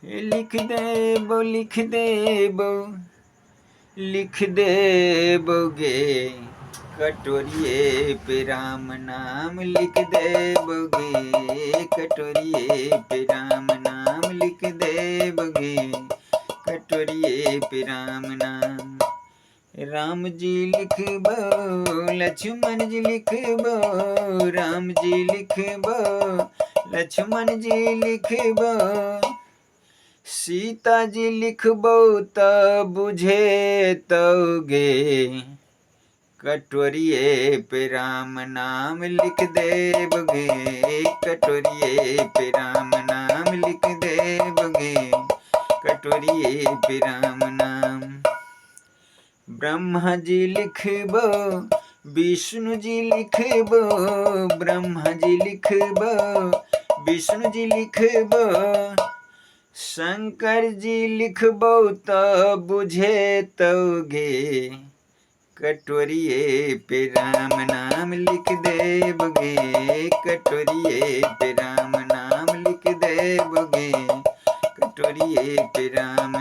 लिख दे बो लिख दे बोगे कटोरिए पे राम नाम लिख दे बोगे कटोरिए पे राम नाम लिख दे बोगे कटोरिए पे राम नाम। राम जी लिख बो लक्ष्मण जी लिख बो राम जी लिख बो लक्ष्मण जी लिख बो सीता जी लिखबो त बुझे तोगे कटोरिए पे राम नाम लिख देबगे कटोरिए पे राम नाम लिख देबगे कटोरिए पे राम नाम। ब्रह्मा जी लिखबो विष्णु जी लिखबो ब्रह्मा जी लिखबो विष्णु जी लिखबो शंकर जी लिखबो त बुझे तोगे कटोरिए पे राम नाम लिख देबगे कटोरिए पे राम नाम लिख देबगे कटोरिए पे राम